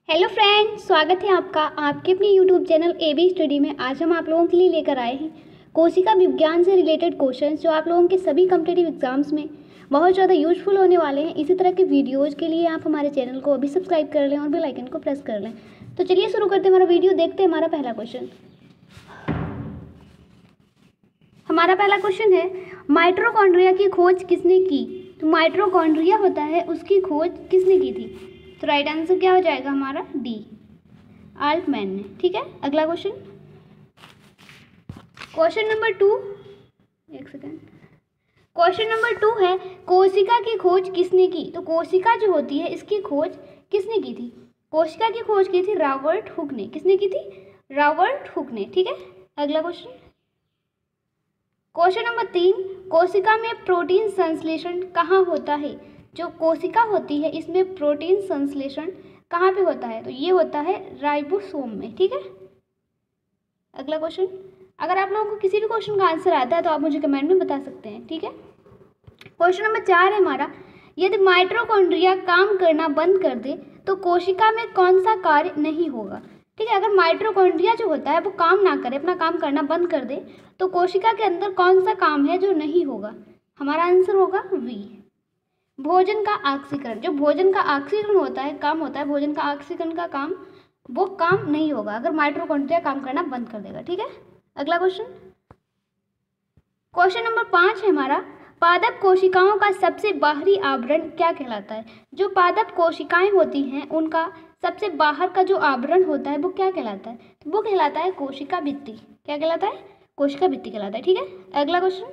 Hello friends, स्वागत है आपका आपके अपने यूट्यूब चैनल AB स्टडी में। आज हम आप लोगों के लिए लेकर आए हैं कोशिका विज्ञान से रिलेटेड क्वेश्चंस जो आप लोगों के सभी कॉम्पिटिटिव एग्जाम्स में बहुत ज़्यादा यूजफुल होने वाले हैं। इसी तरह के वीडियोज़ के लिए आप हमारे चैनल को अभी सब्सक्राइब कर लें और बेल आइकन को प्रेस कर लें। तो चलिए शुरू करते हैं हमारा वीडियो। देखते हैं हमारा पहला क्वेश्चन। हमारा पहला क्वेश्चन है, माइटोकॉन्ड्रिया की खोज किसने की? तो माइटोकॉन्ड्रिया होता है, उसकी खोज किसने की थी? तो राइट आंसर क्या हो जाएगा हमारा? डी, आल्टमैन ने। ठीक है, अगला क्वेश्चन, क्वेश्चन नंबर 2। एक सेकेंड, क्वेश्चन नंबर 2 है, कोशिका की खोज किसने की? तो कोशिका जो होती है इसकी खोज किसने की थी? कोशिका की खोज की थी रॉबर्ट हुक ने। किसने की थी? रॉबर्ट हुक ने। ठीक है, अगला क्वेश्चन, क्वेश्चन नंबर 3, कोशिका में प्रोटीन संश्लेषण कहाँ होता है? जो कोशिका होती है इसमें प्रोटीन संश्लेषण कहाँ पे होता है? तो ये होता है राइबोसोम में। ठीक है, अगला क्वेश्चन, अगर आप लोगों को किसी भी क्वेश्चन का आंसर आता है तो आप मुझे कमेंट में बता सकते हैं। ठीक है, क्वेश्चन नंबर 4 है हमारा, यदि माइटोकॉन्ड्रिया काम करना बंद कर दे तो कोशिका में कौन सा कार्य नहीं होगा? ठीक है, अगर माइटोकॉन्ड्रिया जो होता है वो काम ना करे, अपना काम करना बंद कर दे, तो कोशिका के अंदर कौन सा काम है जो नहीं होगा? हमारा आंसर होगा वी, भोजन का ऑक्सीकरण। जो भोजन का ऑक्सीकरण होता है, काम होता है भोजन का ऑक्सीकरण का काम, वो काम नहीं होगा अगर माइटोकॉन्ड्रिया काम करना बंद कर देगा। ठीक है, अगला क्वेश्चन, क्वेश्चन नंबर 5 है हमारा, पादप कोशिकाओं का सबसे बाहरी आवरण क्या कहलाता है? जो पादप कोशिकाएं होती हैं उनका सबसे बाहर का जो आवरण होता है वो क्या कहलाता है? तो वो कहलाता है कोशिका भित्ति। क्या कहलाता है? कोशिका भित्ति कहलाता है। ठीक है, अगला क्वेश्चन,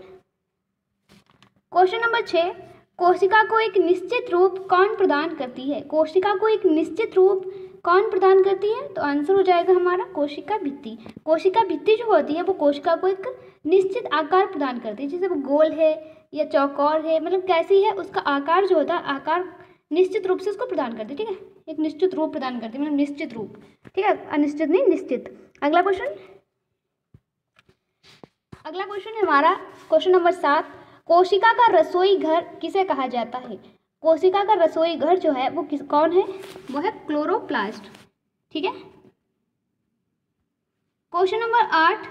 क्वेश्चन नंबर 6, कोशिका को एक निश्चित रूप कौन प्रदान करती है? कोशिका को एक निश्चित रूप कौन प्रदान करती है? तो आंसर हो जाएगा हमारा कोशिका भित्ति। कोशिका भित्ति जो होती है वो कोशिका को एक निश्चित आकार प्रदान करती है, जैसे वो गोल है या चौकोर है, मतलब कैसी है उसका आकार जो होता है, आकार निश्चित रूप से उसको प्रदान करती है। ठीक है, एक निश्चित रूप प्रदान करती है, मतलब निश्चित रूप। ठीक है, अनिश्चित नहीं, निश्चित। अगला क्वेश्चन, अगला क्वेश्चन है हमारा क्वेश्चन नंबर 7, कोशिका का रसोई घर किसे कहा जाता है? कोशिका का रसोई घर जो है वो कौन है? वो है क्लोरोप्लास्ट। ठीक है, क्वेश्चन नंबर 8,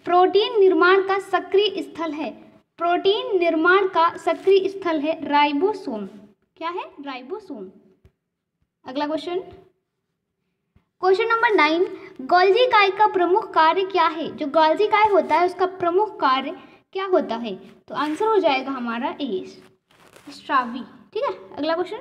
प्रोटीन निर्माण का सक्रिय स्थल है। प्रोटीन निर्माण का सक्रिय स्थल है राइबोसोम। क्या है? राइबोसोम। अगला क्वेश्चन, क्वेश्चन नंबर 9, गोल्जी काय का प्रमुख कार्य क्या है? जो गोल्जी काय होता है उसका प्रमुख कार्य क्या होता है? तो आंसर हो जाएगा हमारा ए, स्रावी। ठीक है, अगला क्वेश्चन,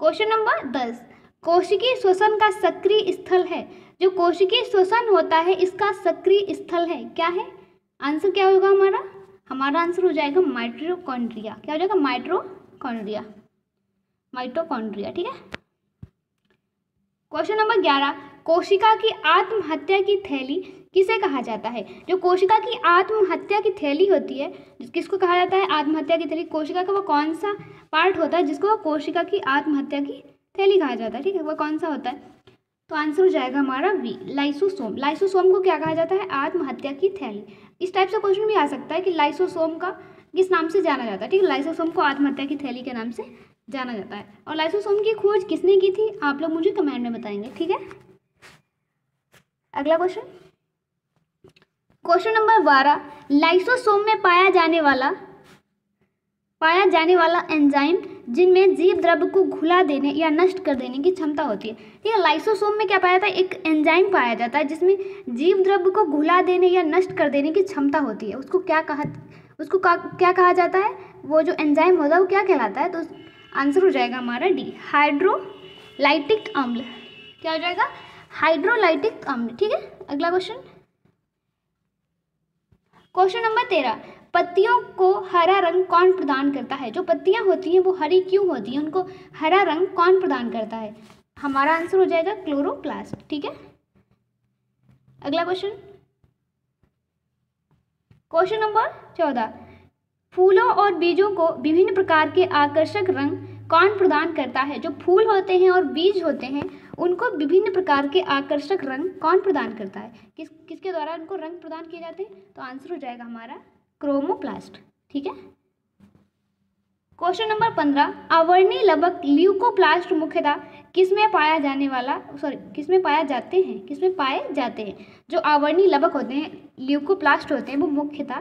क्वेश्चन नंबर 10, कोशिकीय श्वसन का सक्रिय स्थल है। जो कोशिकीय श्वसन होता है इसका सक्रिय स्थल है, क्या है? आंसर क्या होगा हमारा? हमारा आंसर हो जाएगा माइटोकॉन्ड्रिया। क्या हो जाएगा? Mitochondria, mitochondria. ठीक है, क्वेश्चन नंबर 11, कोशिका की आत्महत्या की थैली किसे कहा जाता है? जो कोशिका की आत्महत्या की थैली होती है, किसको कहा जाता है? आत्महत्या की थैली। कोशिका का वो कौन सा पार्ट होता है जिसको कोशिका की आत्महत्या की थैली कहा जाता है? ठीक है, वो कौन सा होता है? तो आंसर हो जाएगा हमारा वी, लाइसोसोम। लाइसोसोम को क्या कहा जाता है? आत्महत्या की थैली। इस टाइप से क्वेश्चन भी आ सकता है कि लाइसोसोम का किस नाम से जाना जाता है। ठीक है, लाइसोसोम को आत्महत्या की थैली के नाम से जाना जाता है। और लाइसोसोम की खोज किसने की थी? आप लोग मुझे कमेंट में बताएंगे। ठीक है, अगला क्वेश्चन, क्वेश्चन नंबर 12, लाइसोसोम में पाया जाने वाला एंजाइम जिनमें जीव द्रव्य को घुला देने या नष्ट कर देने की क्षमता होती है। ठीक है, लाइसोसोम में क्या पाया जाता है? एक एंजाइम पाया जाता है जिसमें जीव द्रव्य को घुला देने या नष्ट कर देने की क्षमता होती है। उसको क्या कहा जाता है? वो जो एंजाइम होता है वो क्या कहलाता है? तो आंसर हो जाएगा हमारा डी, हाइड्रोलाइटिक अम्ल। क्या हो जाएगा? हाइड्रोलाइटिक अम्ल। ठीक है, अगला क्वेश्चन, क्वेश्चन नंबर 13, पत्तियों को हरा रंग कौन प्रदान करता है? जो पत्तियां होती हैं वो हरी क्यों होती हैं? उनको हरा रंग कौन प्रदान करता है? हमारा आंसर हो जाएगा क्लोरोप्लास्ट। ठीक है, अगला क्वेश्चन, क्वेश्चन नंबर 14, फूलों और बीजों को विभिन्न प्रकार के आकर्षक रंग कौन प्रदान करता है? जो फूल होते हैं और बीज होते हैं उनको विभिन्न प्रकार के आकर्षक रंग कौन प्रदान करता है? किसके द्वारा उनको रंग प्रदान किए जाते हैं? तो आंसर हो जाएगा हमारा क्रोमोप्लास्ट। ठीक है, क्वेश्चन नंबर 15, आवर्णी लवक ल्यूकोप्लास्ट मुख्यतः किसमें पाया जाते हैं? जो आवर्णी लवक होते हैं, ल्यूकोप्लास्ट होते हैं, वो मुख्यतः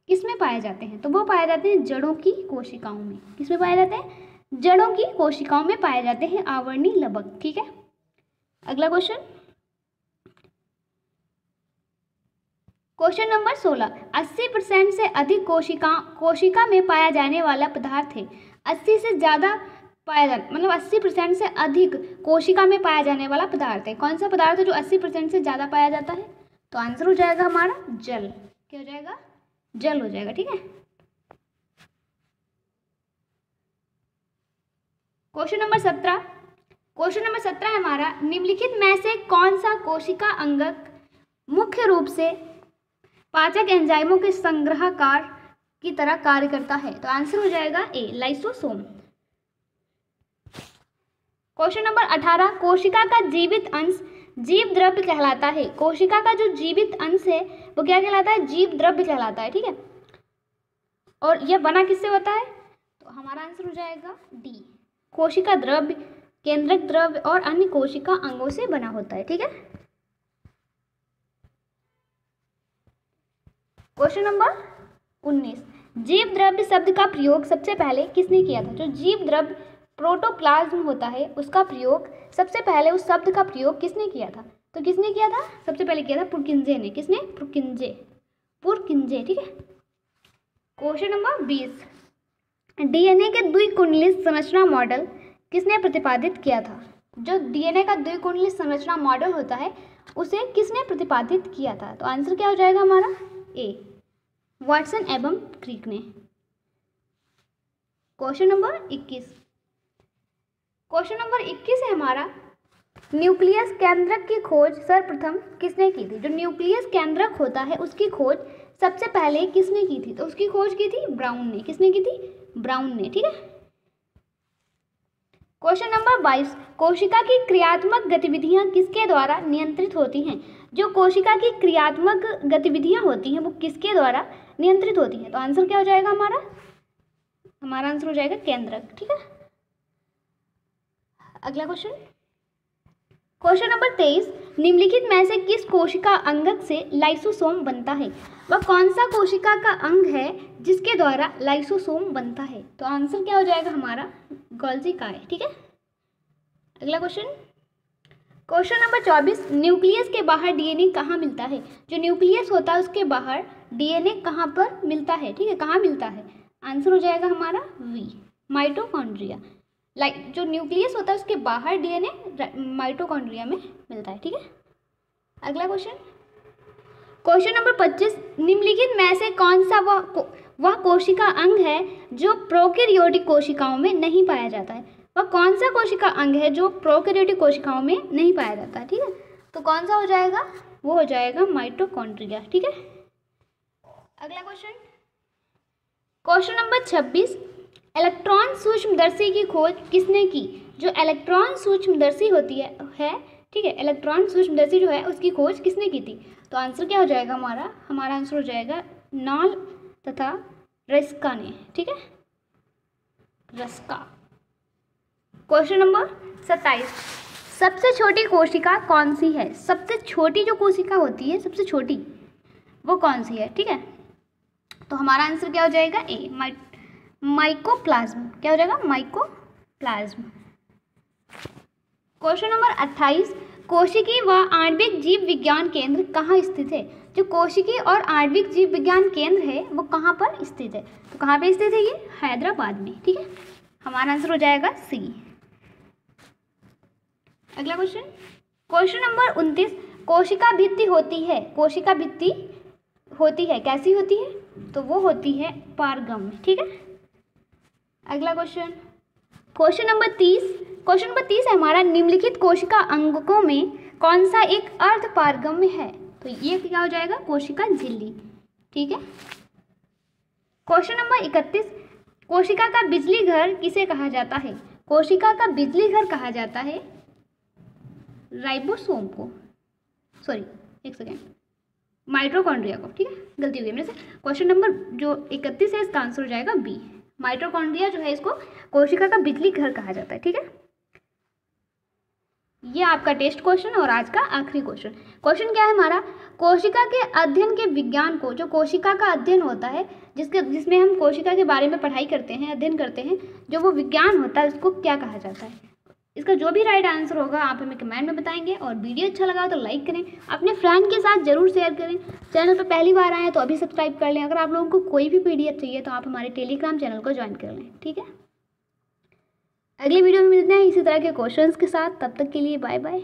किसमें पाए जाते हैं? तो वो पाए जाते हैं जड़ों की कोशिकाओं में। किसमें पाए जाते हैं? जड़ों की कोशिकाओं में पाए जाते हैं आवर्णी लवक। ठीक है, अगला क्वेश्चन, क्वेश्चन नंबर 16, 80% से अधिक कोशिका में पाया जाने वाला पदार्थ है। 80 से ज़्यादा पाया जाना मतलब 80% से अधिक कोशिका में पाया जाने वाला पदार्थ है। कौन सा पदार्थ है जो 80% से ज़्यादा पाया जाता है? तो आंसर हो जाएगा हमारा जल। क्या हो जाएगा? जल हो जाएगा। ठीक है, क्वेश्चन नंबर 17 है हमारा, निम्नलिखित में से कौन सा कोशिका अंगक मुख्य रूप से पाचक एंजाइमों के संग्रहकार की तरह कार्य करता है? तो आंसर हो जाएगा ए, लाइसोसोम। क्वेश्चन नंबर 18, कोशिका का जीवित अंश जीव द्रव्य कहलाता है। कोशिका का जो जीवित अंश है वो क्या कहलाता है? जीव द्रव्य कहलाता है। ठीक है, और यह बना किससे होता है? तो हमारा आंसर हो जाएगा डी, कोशिका द्रव्य, केंद्रक द्रव्य और अन्य कोशिका अंगों से बना होता है। ठीक है, क्वेश्चन नंबर 19, जीव द्रव्य शब्द का प्रयोग सबसे पहले किसने किया था? जो जीव द्रव्य प्रोटोप्लाज्म होता है उसका प्रयोग सबसे पहले, उस शब्द का प्रयोग किसने किया था? तो किसने किया था? सबसे पहले किया था पुरकिंजे ने। किसने? पुरकिंजे। ठीक है, क्वेश्चन नंबर 20, डीएनए के द्विकुंडलित संरचना मॉडल किसने प्रतिपादित किया था? जो डीएनए का द्विकुंडलित संरचना मॉडल होता है उसे किसने प्रतिपादित किया था? तो आंसर क्या हो जाएगा हमारा? ए, वाटसन एवं क्रिक ने। क्वेश्चन नंबर 21 है हमारा, न्यूक्लियस केंद्रक की खोज सर्वप्रथम किसने की थी? जो न्यूक्लियस केंद्रक होता है उसकी खोज सबसे पहले किसने की थी? तो उसकी खोज की थी ब्राउन ने। किसने की थी? ब्राउन ने। ठीक है, क्वेश्चन नंबर 22, कोशिका की क्रियात्मक गतिविधियां किसके द्वारा नियंत्रित होती हैं? जो कोशिका की क्रियात्मक गतिविधियां होती हैं वो किसके द्वारा नियंत्रित होती हैं? तो आंसर क्या हो जाएगा हमारा आंसर हो जाएगा केंद्रक। ठीक है, अगला क्वेश्चन नंबर 23, निम्नलिखित में से किस कोशिका अंगक से लाइसोसोम बनता है? वह कौन सा कोशिका का अंग है जिसके द्वारा लाइसोसोम बनता है? तो आंसर क्या हो जाएगा हमारा? गोल्जी काय। ठीक है, अगला क्वेश्चन नंबर 24, न्यूक्लियस के बाहर डीएनए कहाँ मिलता है? जो न्यूक्लियस होता है उसके बाहर डीएनए कहाँ पर मिलता है? ठीक है, कहाँ मिलता है? आंसर हो जाएगा हमारा वी, माइटोकॉन्ड्रिया। जो न्यूक्लियस होता है उसके बाहर डीएनए माइटोकॉन्ड्रिया में मिलता है। ठीक है, अगला क्वेश्चन नंबर 25, निम्नलिखित में से कौन सा वह कोशिका अंग है जो प्रोकैरियोटिक कोशिकाओं में नहीं पाया जाता है? वह कौन सा कोशिका अंग है जो प्रोकैरियोटिक कोशिकाओं में नहीं पाया जाता है? ठीक है, तो कौन सा हो जाएगा? वो हो जाएगा माइटोकॉन्ड्रिया। ठीक है, अगला क्वेश्चन नंबर 26, इलेक्ट्रॉन सूक्ष्मदर्शी की खोज किसने की? जो इलेक्ट्रॉन सूक्ष्मदर्शी होती है ठीक है, इलेक्ट्रॉन सूक्ष्मदर्शी जो है उसकी खोज किसने की थी? तो आंसर क्या हो जाएगा हमारा आंसर हो जाएगा नॉल तथा रस्का ने। ठीक है, रस्का। क्वेश्चन नंबर 27, सबसे छोटी कोशिका कौन सी है? सबसे छोटी जो कोशिका होती है, सबसे छोटी, वो कौन सी है? ठीक है, तो हमारा आंसर क्या हो जाएगा? ए, माइकोप्लाज्म। क्या हो जाएगा? माइकोप्लाज्म। क्वेश्चन नंबर 28, कोशिकी व आणविक जीव विज्ञान केंद्र कहाँ स्थित है? जो कोशिकी और आणविक जीव विज्ञान केंद्र है वो कहाँ पर स्थित है? तो कहाँ पे स्थित है? ये हैदराबाद में। ठीक है, हमारा आंसर हो जाएगा सी। अगला क्वेश्चन नंबर 29, कोशिका भित्ति होती है कैसी होती है? तो वो होती है पारगम्य। ठीक है, अगला क्वेश्चन नंबर 30 है हमारा, निम्नलिखित कोशिका अंगकों में कौन सा एक अर्ध पारगम्य है? तो ये क्या हो जाएगा? कोशिका झिल्ली। ठीक है, क्वेश्चन नंबर 31, कोशिका का बिजली घर किसे कहा जाता है? कोशिका का बिजली घर कहा जाता है राइबोसोम को, माइटोकॉन्ड्रिया को। ठीक है, गलती हो गई मेरे से। क्वेश्चन नंबर जो 31 है इसका आंसर हो जाएगा बी, माइटोकॉन्ड्रिया जो है इसको कोशिका का बिजली घर कहा जाता है। ठीक है, ये आपका टेस्ट क्वेश्चन और आज का आखिरी क्वेश्चन। क्वेश्चन क्या है हमारा, कोशिका के अध्ययन के विज्ञान को, जो कोशिका का अध्ययन होता है जिसमें हम कोशिका के बारे में पढ़ाई करते हैं, अध्ययन करते हैं, जो वो विज्ञान होता है उसको क्या कहा जाता है। इसका जो भी राइट आंसर होगा आप हमें कमेंट में बताएंगे, और वीडियो अच्छा लगा तो लाइक करें, अपने फ्रेंड के साथ जरूर शेयर करें। चैनल पर पहली बार आए हैं तो अभी सब्सक्राइब कर लें। अगर आप लोगों को कोई भी PDF चाहिए तो आप हमारे टेलीग्राम चैनल को ज्वाइन कर लें। ठीक है, अगली वीडियो में मिलते हैं इसी तरह के क्वेश्चंस के साथ। तब तक के लिए बाय बाय।